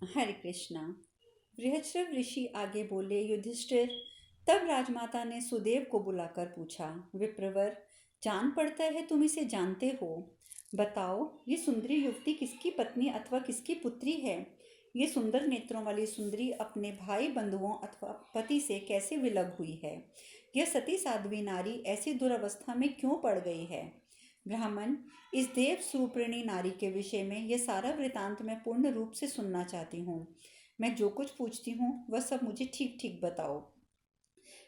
हरे कृष्णा। बृहस्पति ऋषि आगे बोले, युधिष्ठिर। तब राजमाता ने सुदेव को बुलाकर पूछा, विप्रवर, जान पड़ता है तुम इसे जानते हो। बताओ, ये सुंदरी युवती किसकी पत्नी अथवा किसकी पुत्री है। ये सुंदर नेत्रों वाली सुंदरी अपने भाई बंधुओं अथवा पति से कैसे विलग हुई है। यह सती साध्वी नारी ऐसी दुर्अवस्था में क्यों पड़ गई है। ब्राह्मण, इस देव सुरूपिणी नारी के विषय में यह सारा वृतांत मैं पूर्ण रूप से सुनना चाहती हूँ। मैं जो कुछ पूछती हूँ वह सब मुझे ठीक ठीक बताओ।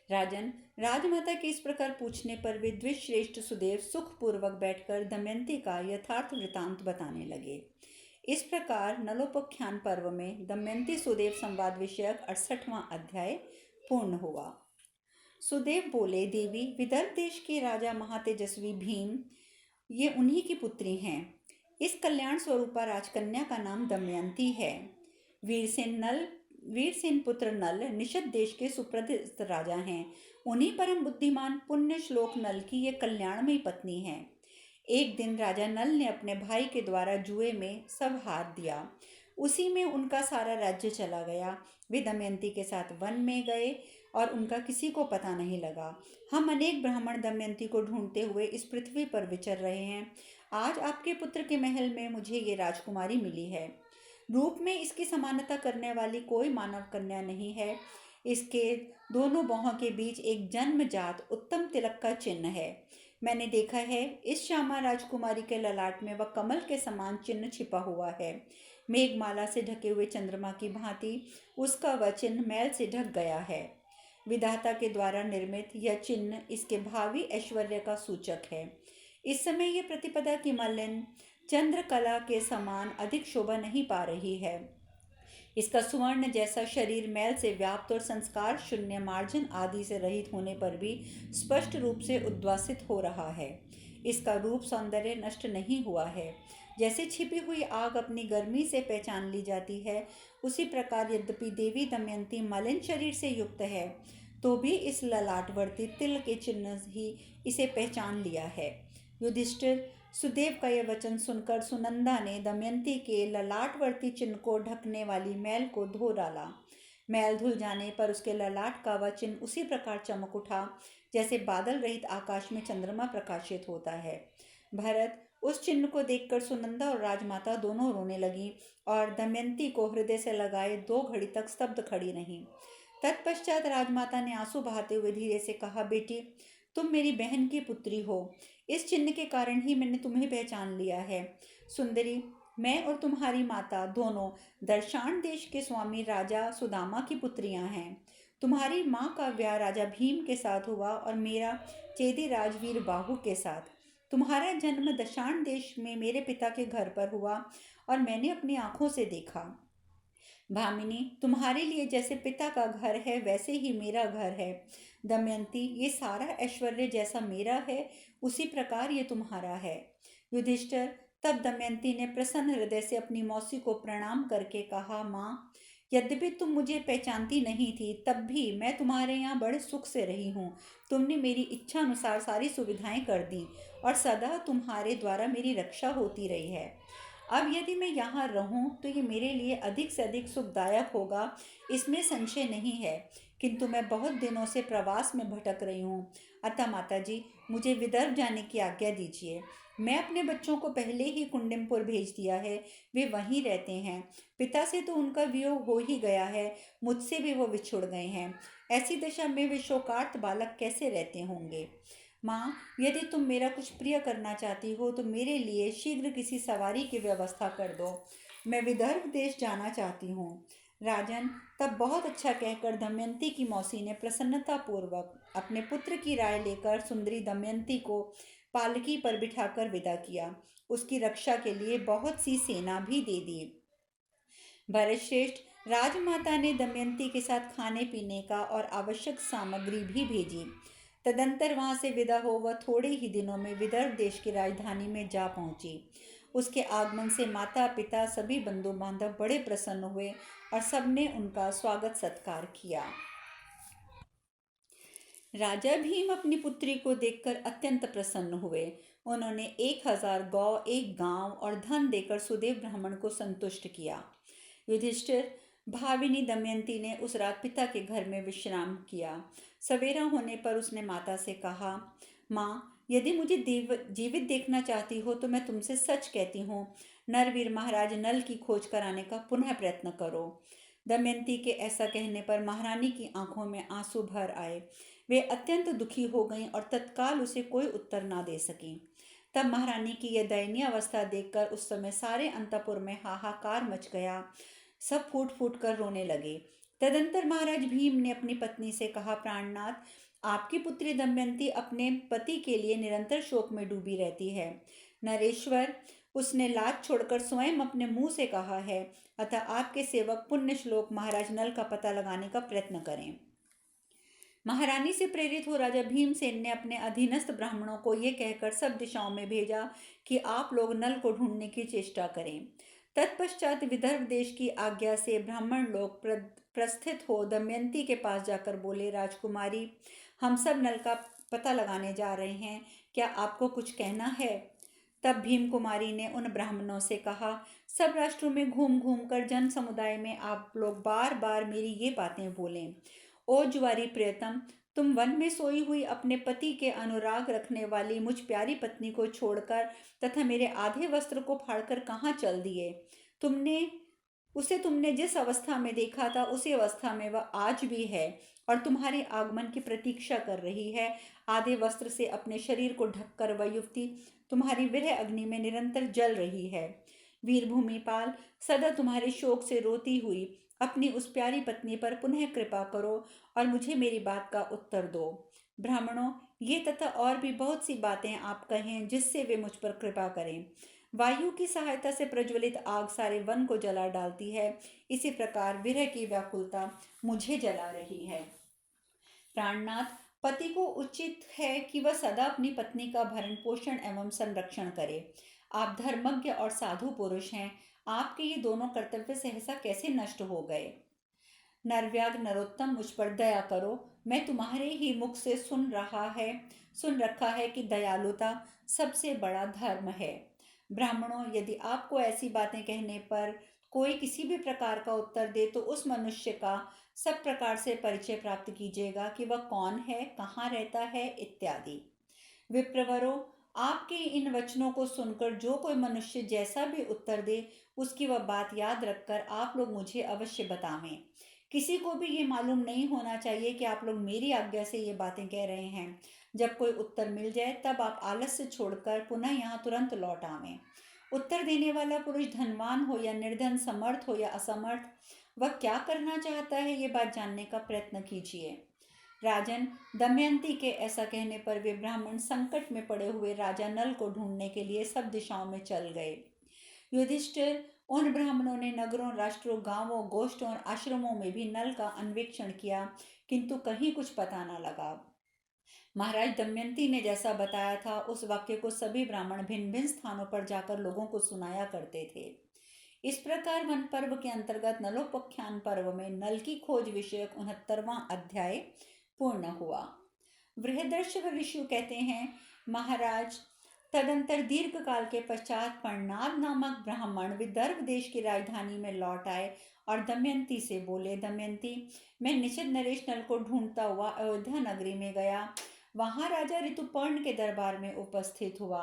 राजन, राजमाता के इस प्रकार पूछने पर विद्विज श्रेष्ठ सुदेव सुखपूर्वक बैठकर दमयंती का यथार्थ वृतांत बताने लगे। इस प्रकार नलोपाख्यान पर्व में दमयंती सुदेव संवाद विषयक 68वां अध्याय पूर्ण हुआ। सुदेव बोले, देवी, विदर्भ देश के राजा महातेजस्वी भीम ये उन्हीं की पुत्री हैं। इस कल्याण स्वरूपा राजकन्या का नाम दमयंती है। वीरसेन पुत्र नल निषद देश के सुप्रसिद्ध राजा हैं। उन्हीं परम बुद्धिमान पुण्य श्लोक नल की ये कल्याणमयी पत्नी है। एक दिन राजा नल ने अपने भाई के द्वारा जुए में सब हार दिया। उसी में उनका सारा राज्य चला गया। वे दमयंती के साथ वन में गए और उनका किसी को पता नहीं लगा। हम अनेक ब्राह्मण दमयंती को ढूंढते हुए इस पृथ्वी पर विचर रहे हैं। आज आपके पुत्र के महल में मुझे ये राजकुमारी मिली है। रूप में इसकी समानता करने वाली कोई मानव कन्या नहीं है। इसके दोनों बाहों के बीच एक जन्मजात उत्तम तिलक का चिन्ह है। मैंने देखा है, इस श्यामा राजकुमारी के ललाट में वह कमल के समान चिन्ह छिपा हुआ है। मेघमाला से ढके हुए चंद्रमा की भांति उसका वह चिन्ह मैल से ढक गया है। विधाता के द्वारा निर्मित यह चिन्ह इसके भावी ऐश्वर्य का सूचक है। इस समय यह प्रतिपदा की मलिन चंद्रकला के समान अधिक शोभा नहीं पा रही है। इसका सुवर्ण जैसा शरीर मैल से व्याप्त और संस्कार शून्य मार्जन आदि से रहित होने पर भी स्पष्ट रूप से उद्वासित हो रहा है। इसका रूप सौंदर्य नष्ट नहीं हुआ है। जैसे छिपी हुई आग अपनी गर्मी से पहचान ली जाती है, उसी प्रकार यद्यपि देवी दमयंती मलिन शरीर से युक्त है, तो भी इस ललाटवर्ती तिल के चिन्ह ही इसे पहचान लिया है। युधिष्ठिर, सुदेव का यह वचन सुनकर सुनंदा ने दमयंती के ललाटवर्ती चिन्ह को ढकने वाली मैल को धो डाला। मैल धुल जाने पर उसके ललाट का वह चिन्ह उसी प्रकार चमक उठा जैसे बादल रहित आकाश में चंद्रमा प्रकाशित होता है। भरत, उस चिन्ह को देखकर सुनंदा और राजमाता दोनों रोने लगी और दमयंती को हृदय से लगाए 2 घड़ी तक स्तब्ध खड़ी रहीं। तत्पश्चात राजमाता ने आंसू बहाते हुए धीरे से कहा, बेटी, तुम मेरी बहन की पुत्री हो। इस चिन्ह के कारण ही मैंने तुम्हें पहचान लिया है। सुंदरी, मैं और तुम्हारी माता दोनों दर्शान देश के स्वामी राजा सुदामा की पुत्रियां हैं। तुम्हारी माँ का ब्याह राजा भीम के साथ हुआ और मेरा चेदी राजवीर बाहु के साथ। तुम्हारा जन्म दशाण देश में मेरे पिता के घर पर हुआ और मैंने अपनी आंखों से देखा। भामिनी, तुम्हारे लिए जैसे पिता का घर है वैसे ही मेरा घर है। दमयंती, ये सारा ऐश्वर्य जैसा मेरा है उसी प्रकार ये तुम्हारा है। युधिष्ठिर, तब दमयंती ने प्रसन्न हृदय से अपनी मौसी को प्रणाम करके कहा, माँ, यद्यपि तुम मुझे पहचानती नहीं थी तब भी मैं तुम्हारे यहाँ बड़े सुख से रही हूँ। तुमने मेरी इच्छा अनुसार सारी सुविधाएं कर दी और सदा तुम्हारे द्वारा मेरी रक्षा होती रही है। अब यदि मैं यहाँ रहूं तो ये मेरे लिए अधिक से अधिक सुखदायक होगा, इसमें संशय नहीं है। किंतु मैं बहुत दिनों से प्रवास में भटक रही हूँ। अतः माता जी, मुझे विदर्भ जाने की आज्ञा दीजिए। मैं अपने बच्चों को पहले ही कुंडिमपुर भेज दिया है। वे वहीं रहते हैं। पिता से तो उनका वियोग हो ही गया है, मुझसे भी वो बिछुड़ गए हैं। ऐसी दशा में वे शोकार्त बालक कैसे रहते होंगे। माँ, यदि तुम मेरा कुछ प्रिय करना चाहती हो तो मेरे लिए शीघ्र किसी सवारी की व्यवस्था कर दो। मैं विदर्भ देश जाना चाहती हूँ। राजन, तब बहुत अच्छा कहकर दमयंती की मौसी ने प्रसन्नता पूर्वक अपने पुत्र की राय लेकर सुंदरी दमयंती को पालकी पर बिठाकर विदा किया। उसकी रक्षा के लिए बहुत सी सेना भी दे दी। भरतश्रेष्ठ, राजमाता ने दमयंती के साथ खाने पीने का और आवश्यक सामग्री भी भेजी। तदंतर वहां से विदा हो वह थोड़े ही दिनों में विदर्भ देश की राजधानी में जा पहुंची। उसके आगमन से माता पिता सभी बंधु बांधव बड़े प्रसन्न हुए और सबने उनका स्वागत सत्कार किया। राजा भीम अपनी पुत्री को देखकर अत्यंत प्रसन्न हुए। उन्होंने 1000 गौ, एक गांव और धन देकर सुदेव ब्राह्मण को संतुष्ट किया। युधिष्ठिर, भाविनी दमयंती ने उस रात पिता के घर में विश्राम किया। सवेरा होने पर उसने माता से कहा, माँ, यदि मुझे जीवित देखना चाहती हो तो मैं तुमसे सच कहती हूँ, नरवीर महाराज नल की खोज कराने का पुनः प्रयत्न करो। दमयंती के ऐसा कहने पर महारानी की आंखों में आंसू भर आए। वे अत्यंत दुखी हो गईं और तत्काल उसे कोई उत्तर ना दे सकीं। तब महारानी की यह दयनीय अवस्था देखकर उस समय सारे अंतपुर में हाहाकार मच गया। सब फूट फूट कर रोने लगे। तदंतर महाराज भीम ने अपनी पत्नी से कहा, प्राणनाथ, आपकी पुत्री दमयंती अपने पति के लिए निरंतर शोक में डूबी रहती है। नरेश्वर, उसने लाज छोड़कर स्वयं अपने मुंह से कहा है, अतः आपके सेवक पुण्य श्लोक महाराज नल का पता लगाने का प्रयत्न करें। महारानी से प्रेरित हो राजा भीमसेन ने अपने अधीनस्थ ब्राह्मणों को ये कहकर सब दिशाओं में भेजा कि आप लोग नल को ढूंढने की चेष्टा करें। तत्पश्चात विदर्भ देश की आज्ञा से ब्राह्मण लोग प्रस्थित हो दमयंती के पास जाकर बोले, राजकुमारी, हम सब नल का पता लगाने जा रहे हैं, क्या आपको कुछ कहना है? तब भीम कुमारी ने उन ब्राह्मणों से कहा, सब राष्ट्रों में घूम घूम कर जन समुदाय में आप लोग बार बार मेरी ये बातें बोलें। ओ जुआरी प्रियतम, तुम वन में सोई हुई अपने पति के अनुराग रखने वाली मुझ प्यारी पत्नी को छोड़कर तथा मेरे आधे वस्त्र को फाड़कर कहाँ चल दिए? तुमने जिस अवस्था में देखा था उसी अवस्था में वह आज भी है और तुम्हारे आगमन की प्रतीक्षा कर रही है। आधे वस्त्र से अपने शरीर को ढककर वह युवती तुम्हारी विरह अग्नि में निरंतर जल रही है। वीर भूमिपाल, सदा तुम्हारे शोक से रोती हुई अपनी उस प्यारी पत्नी पर पुनः कृपा करो और मुझे मेरी बात का उत्तर दो। ब्राह्मणों, ये तथा और भी बहुत सी बातें आप कहें जिससे वे मुझ पर कृपा करें। वायु की सहायता से प्रज्वलित आग सारे वन को जला डालती है, इसी प्रकार विरह की व्याकुलता मुझे जला रही है। प्राणनाथ, पति को उचित है कि वह सदा अपनी पत्नी का भरण पोषण एवं संरक्षण करे। आप धर्मज्ञ और साधु पुरुष हैं, आपके ये दोनों कर्तव्य सहसा कैसे नष्ट हो गए? नरव्याग नरोत्तम, मुझ पर दया करो। मैं तुम्हारे ही मुख से सुन रखा है कि दयालुता सबसे बड़ा धर्म है। ब्राह्मणों, यदि आपको ऐसी बातें कहने पर कोई किसी भी प्रकार का उत्तर दे तो उस मनुष्य का सब प्रकार से परिचय प्राप्त कीजिएगा कि वह कौन है, कहाँ रहता है इत्यादि। विप्रवरो, आपके इन वचनों को सुनकर जो कोई मनुष्य जैसा भी उत्तर दे उसकी वह बात याद रखकर आप लोग मुझे अवश्य बतावें। किसी को भी ये मालूम नहीं होना चाहिए कि आप लोग मेरी आज्ञा से ये बातें कह रहे हैं। जब कोई उत्तर मिल जाए तब आप आलस्य छोड़कर पुनः यहाँ तुरंत लौट आवें। उत्तर देने वाला पुरुष धनवान हो या निर्धन, समर्थ हो या असमर्थ, वह क्या करना चाहता है ये बात जानने का प्रयत्न कीजिए। राजन, दमयंती के ऐसा कहने पर वे ब्राह्मण संकट में पड़े हुए राजा नल को ढूंढने के लिए सब दिशाओं में चल गए। युधिष्ठिर, उन ब्राह्मणों ने नगरों, राष्ट्रों, गांवों, गोष्ठों और आश्रमों में भी नल का अन्वेषण किया, किंतु कहीं कुछ पता न लगा। महाराज दमयंती ने जैसा बताया था उस वाक्य को सभी ब्राह्मण भिन्न भिन्न स्थानों पर जाकर लोगों को सुनाया करते थे। इस प्रकार वन पर्व के अंतर्गत नलोपाख्यान पर्व में नल की खोज विषयक 69वां अध्याय पूर्ण हुआ। बृहदर्षभ ऋषि कहते हैं, महाराज, तदंतर दीर्घ काल के पश्चात पर्णाद नामक ब्राह्मण विदर्भ देश की राजधानी में लौट आए और दमयंती से बोले, दमयंती, मैं निषद नरेश नल को ढूंढता हुआ अयोध्या नगरी में गया। वहां राजा ऋतुपर्ण के दरबार में उपस्थित हुआ।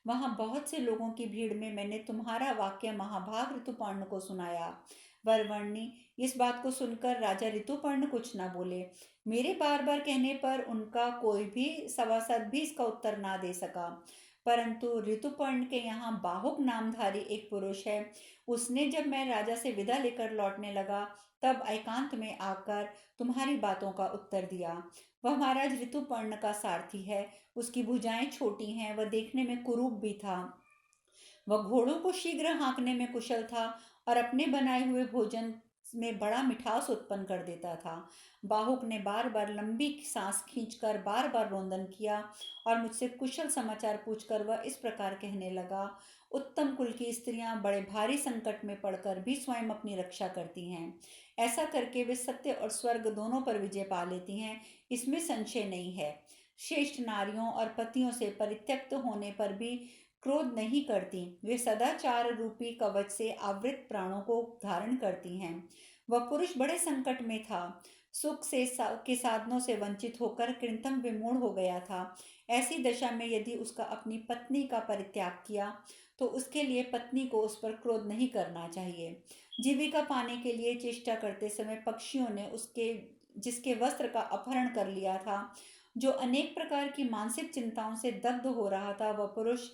वहां बहुत से लोगों की भीड़ में मैंने तुम्हारा वाक्य महाभाग ऋतुपर्ण को सुनाया। वरवर्णी, इस बात को सुनकर राजा ऋतुपर्ण कुछ न बोले। मेरे बार बार कहने पर उनका कोई भी सभासद भी इसका उत्तर ना दे सका। परंतु ऋतुपर्ण के यहाँ बाहुक नामधारी एक पुरुष है। उसने जब मैं राजा से विदा लेकर लौटने लगा तब एकांत में आकर तुम्हारी बातों का उत्तर दिया। वह महाराज ऋतुपर्ण का सारथी है। उसकी भुजाएं छोटी हैं, वह देखने में कुरूप भी था। वह घोड़ों को शीघ्र हाँकने में कुशल था और अपने बनाए हुए भोजन में बड़ा मिठास उत्पन्न कर देता था। बाहुक ने बार बार लंबी सांस खींचकर बार बार रोदन किया और मुझसे कुशल समाचार पूछकर वह इस प्रकार कहने लगा, उत्तम कुल की स्त्रियां बड़े भारी संकट में पड़कर भी स्वयं अपनी रक्षा करती हैं। ऐसा करके वे सत्य और स्वर्ग दोनों पर विजय पा लेती हैं, इसमें संशय नहीं है। श्रेष्ठ नारियों और पतियों से परित्यक्त होने पर भी क्रोध नहीं करती, वे सदाचार रूपी कवच से आवृत प्राणों को धारण करती हैं। वह पुरुष बड़े संकट में था, सुख के साधनों से वंचित होकर कृतंक विमूढ़ हो गया था। ऐसी दशा में यदि उसका अपनी पत्नी का परित्याग किया तो उसके लिए पत्नी को उस पर क्रोध नहीं करना चाहिए। जीविका पाने के लिए चेष्टा करते समय पक्षियों ने उसके जिसके वस्त्र का अपहरण कर लिया था, जो अनेक प्रकार की मानसिक चिंताओं से दग्ध हो रहा था, वह पुरुष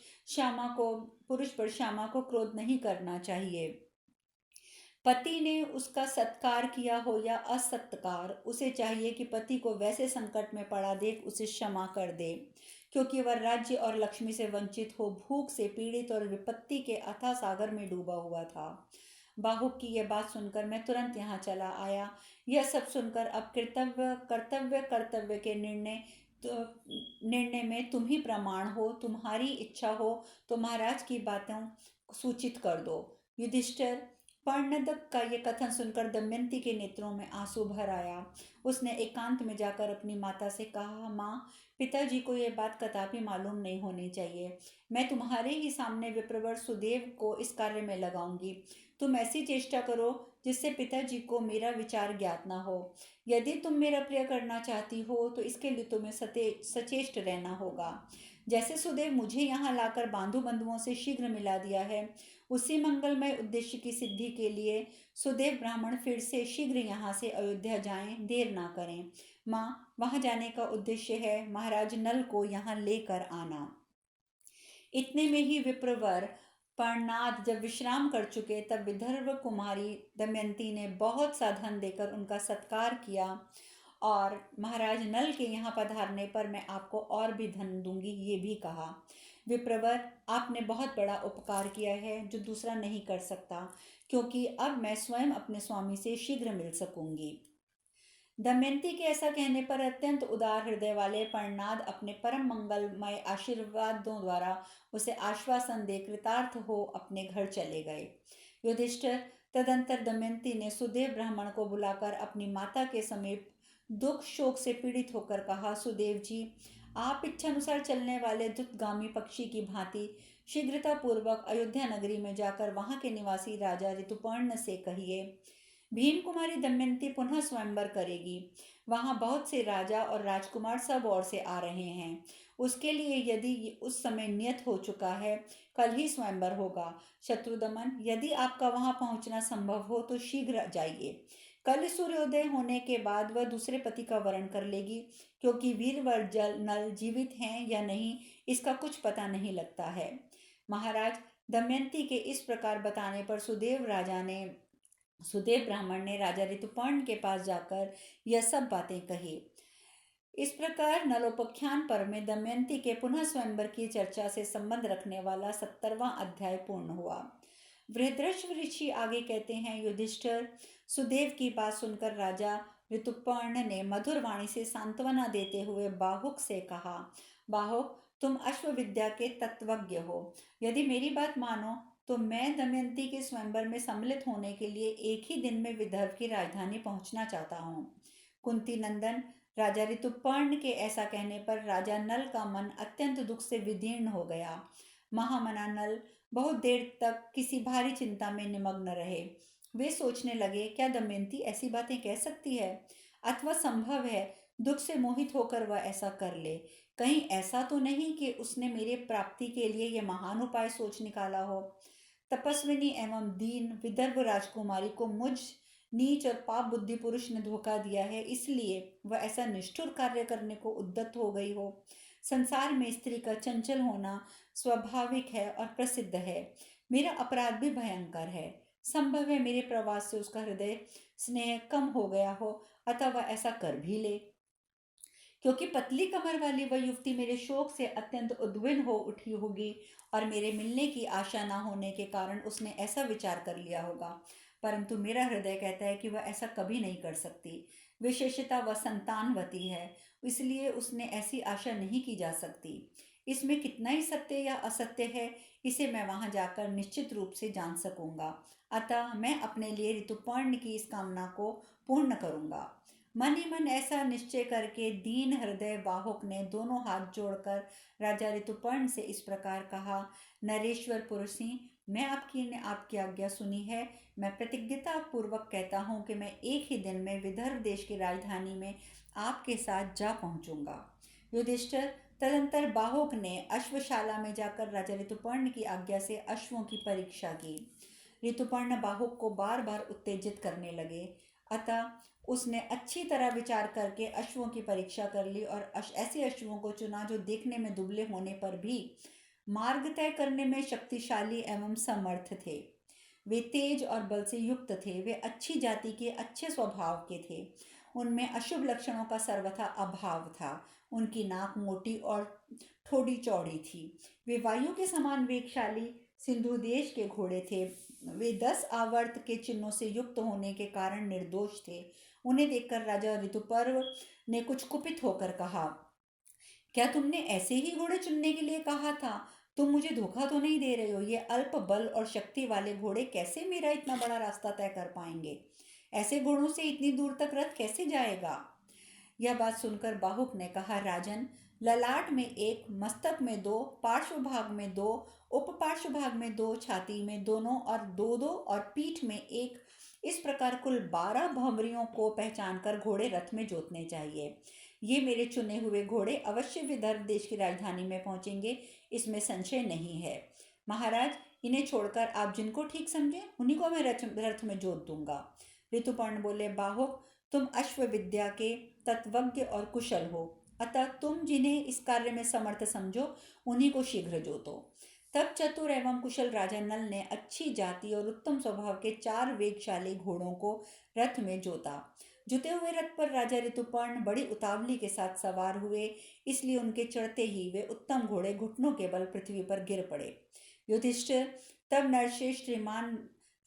पर श्यामा को क्रोध नहीं करना चाहिए। पति ने उसका सत्कार किया हो या असत्कार, उसे चाहिए कि पति को वैसे संकट में पड़ा देख उसे क्षमा कर दे, क्योंकि वह राज्य और लक्ष्मी से वंचित हो भूख से पीड़ित और विपत्ति के अथाह सागर में डूबा हुआ था। बाहुक की यह बात सुनकर मैं तुरंत यहाँ चला आया। यह सब सुनकर अब कर्तव्य के निर्णय में तुम ही प्रमाण हो। तुम्हारी इच्छा हो तो महाराज की बातों सूचित कर दो। युधिष्ठिर, पर्णदक का ये कथन सुनकर दमयंती के नेत्रों में आंसू भर आया। उसने एकांत में जाकर अपनी माता से कहा, माँ, पिताजी को यह बात कदापि मालूम नहीं होनी चाहिए। मैं तुम्हारे ही सामने विप्रवर सुदेव को इस कार्य में लगाऊंगी। तुम ऐसी चेष्टा करो जिससे पिताजी को मेरा विचार ज्ञात ना हो। यदि तुम मेरा प्रिय करना चाहती हो तो इसके लिए तुम्हें सचेष्ट रहना होगा। जैसे सुदेव मुझे यहाँ लाकर बांधु बंधुओं से शीघ्र मिला दिया है, उसी मंगलमय उद्देश्य की सिद्धि के लिए सुदेव ब्राह्मण फिर से शीघ्र यहाँ से अयोध्या जाएं, देर ना करें। माँ, वहाँ जाने का उद्देश्य है महाराज नल को यहाँ लेकर आना। इतने में ही विप्रवर पर्णनाद जब विश्राम कर चुके, तब विदर्भ कुमारी दमयंती ने बहुत सा धन देकर उनका सत्कार किया और महाराज नल के यहाँ पधारने पर मैं आपको और भी धन दूंगी, ये भी कहा। विप्रवर, आपने बहुत बड़ा उपकार किया है जो दूसरा नहीं कर सकता, क्योंकि अब मैं स्वयं अपने स्वामी से शीघ्र मिल सकूंगी। दमयंती के ऐसा कहने पर अत्यंत उदार हृदय वाले पर्णनाद अपने परम मंगलमय आशीर्वादों द्वारा उसे आश्वासन दे कृतार्थ हो अपने घर चले गए। युधिष्ठिर, तदंतर दमयंती ने सुदेव ब्राह्मण को बुलाकर अपनी माता के समीप दुख शोक से पीड़ित होकर कहा, सुदेव जी, आप इच्छानुसार चलने वाले द्रुतगामी पक्षी की भांति शीघ्रता पूर्वक अयोध्या नगरी में जाकर वहां के निवासी राजा ऋतुपर्ण से कहिए, भीम कुमारी दमयंती पुनः स्वयंवर करेगी। वहां बहुत से राजा और राजकुमार सब ओर से आ रहे हैं। उसके लिए यदि उस समय नियत हो चुका है, कल ही स्वयंवर होगा। शत्रुदमन, यदि आपका वहां पहुंचना संभव हो तो शीघ्र जाइए। कल सूर्योदय होने के बाद वह दूसरे पति का वरण कर लेगी, क्योंकि वीरवर जल नल जीवित हैं या नहीं इसका कुछ पता नहीं लगता है। महाराज, दमयंती के इस प्रकार बताने पर सुदेव ब्राह्मण ने राजा ऋतुपर्ण के पास जाकर यह सब बातें कही। इस प्रकार नलोपाख्यान पर्व में दमयंती के पुनः स्वयंवर की चर्चा से संबंध रखने वाला 70वां अध्याय पूर्ण हुआ। बृहद्रश्व ऋषि आगे कहते हैं, युधिष्ठिर, सुदेव की बात सुनकर राजा ऋतुपर्ण ने मधुर वाणी से सांत्वना देते हुए बाहुक से कहा, बाहुक, तुम अश्व विद्या के तत्वज्ञ हो। यदि मेरी बात मानो तो मैं दमयंती के स्वयंवर में सम्मिलित होने के लिए एक ही दिन में विदर्भ की राजधानी पहुंचना चाहता हूँ। कुंती नंदन, राजा ऋतुपर्ण के ऐसा कहने पर राजा नल का मन अत्यंत दुख से विदीर्ण हो गया। महामना नल बहुत देर तक किसी भारी चिंता में निमग्न रहे। वे सोचने लगे, क्या दमयंती ऐसी बातें कह सकती है, अथवा संभव है दुख से मोहित होकर वह ऐसा कर ले। कहीं ऐसा तो नहीं कि उसने मेरे प्राप्ति के लिए यह महान उपाय सोच निकाला हो। तपस्विनी एवं दीन विदर्भ राजकुमारी को मुझ नीच और पाप बुद्धि पुरुष ने धोखा दिया है, इसलिए वह ऐसा निष्ठुर कार्य करने को उद्यत हो गई हो। संसार में स्त्री का चंचल होना स्वाभाविक है और प्रसिद्ध है। मेरा अपराध भी भयंकर है। संभव है मेरे प्रवास से उसका हृदय स्नेह कम हो गया हो, अतः वह ऐसा कर भी ले। क्योंकि पतली कमर वाली वह युवती मेरे शोक से अत्यंत उद्विग्न हो उठी होगी और मेरे मिलने की आशा न होने के कारण उसने ऐसा विचार कर लिया होगा, परंतु मेरा हृदय कहता है कि वह ऐसा कभी नहीं कर सकती। विशेषतः वह संतानवती है, इसलिए उसने ऐसी आशा नहीं की जा सकती। इसमें कितना ही सत्य या असत्य है, इसे मैं वहां जाकर निश्चित रूप से जान सकूंगा। अतः मैं अपने लिए ऋतुपर्ण की इस कामना को पूर्ण करूंगा। मन ही मन ऐसा निश्चय करके दीन हृदय बाहुक ने दोनों हाथ जोड़कर राजा ऋतुपर्ण से इस प्रकार कहा, नरेश्वर पुरुष सिंह, मैं आपकी ने आपकी आज्ञा सुनी है। मैं प्रतिज्ञता पूर्वक कहता हूँ कि मैं एक ही दिन में विदर्भ देश की राजधानी में आपके साथ जा पहुँचूंगा। युधिष्ठिर, तदंतर बाहुक ने अश्वशाला में जाकर राजा ऋतुपर्ण की आज्ञा से अश्वों की परीक्षा की। ऋतुपर्ण बाहुक को बार बार उत्तेजित करने लगे, अतः उसने अच्छी तरह विचार करके अश्वों की परीक्षा कर ली और ऐसे अश्वों को चुना जो देखने में दुबले होने पर भी मार्ग तय करने में शक्तिशाली एवं समर्थ थे। वे तेज और बल से युक्त थे। वे अच्छी जाति के, अच्छे स्वभाव के थे। उनमें अशुभ लक्षणों का सर्वथा अभाव था। उनकी नाक मोटी और ठोड़ी चौड़ी थी। वे वायु के समान वेगशाली सिंधु देश के घोड़े थे। वे 10 आवर्त के चिन्हों से युक्त होने के कारण निर्दोष थे। उन्हें देखकर राजा ऋतुपर्व ने कुछ कुपित होकर कहा, क्या तुमने ऐसे ही घोड़े चुनने के लिए कहा था? तुम मुझे धोखा तो नहीं दे रहे हो? ये अल्प बल और शक्ति वाले घोड़े कैसे मेरा इतना बड़ा रास्ता तय कर पाएंगे? ऐसे घोड़ों से इतनी दूर तक रथ कैसे जाएगा? यह बात सुनकर बाहुक ने कहा, राजन, ललाट में एक, मस्तक में दो, पार्श्व भाग में दो, उप पार्श्व भाग में दो, छाती में दोनों और दो दो और पीठ में एक, इस प्रकार कुल 12 भंवरियों को पहचान कर घोड़े रथ में जोतने चाहिए। ये मेरे चुने हुए घोड़े अवश्य विदर्भ देश की राजधानी में पहुंचेंगे, इसमें संशय नहीं है। महाराज, इन्हें छोड़कर आप जिनको ठीक समझें उन्हीं को मैं रथ में जोत दूंगा। ऋतुपर्ण बोले, बाहुक, तुम अश्व विद्या के तत्वज्ञ और कुशल हो, अतः तुम जिन्हें इस कार्य में समर्थ समझो उन्हीं को शीघ्र जोतो। तब चतुर एवं कुशल राजा नल ने अच्छी जाति और उत्तम स्वभाव के 4 वेगशाली घोड़ों को रथ में जोता। जुते हुए रथ पर राजा ऋतुपर्ण बड़ी उतावली के साथ सवार हुए, इसलिए उनके चढ़ते ही वे उत्तम घोड़े घुटनों के बल पृथ्वी पर गिर पड़े। युधिष्ठिर, तब नरश्रेष्ठ श्रीमान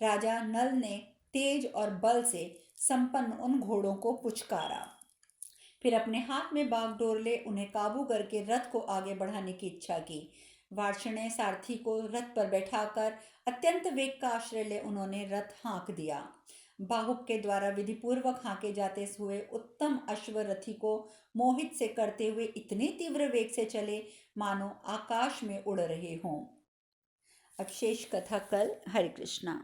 राजा नल ने तेज और बल से संपन्न उन घोड़ों को पुचकारा। फिर अपने हाथ में बागडोर ले उन्हें काबू करके रथ को आगे बढ़ाने की इच्छा की। वार्ष्णेय सारथी को रथ पर बैठाकर अत्यंत वेग का आश्रय ले उन्होंने रथ हाँक दिया। बाहुक के द्वारा विधिपूर्वक हाँके जाते हुए उत्तम अश्वरथी को मोहित से करते हुए इतने तीव्र वेग से चले मानो आकाश में उड़ रहे हों। अब शेष कथा कल। हरे कृष्णा।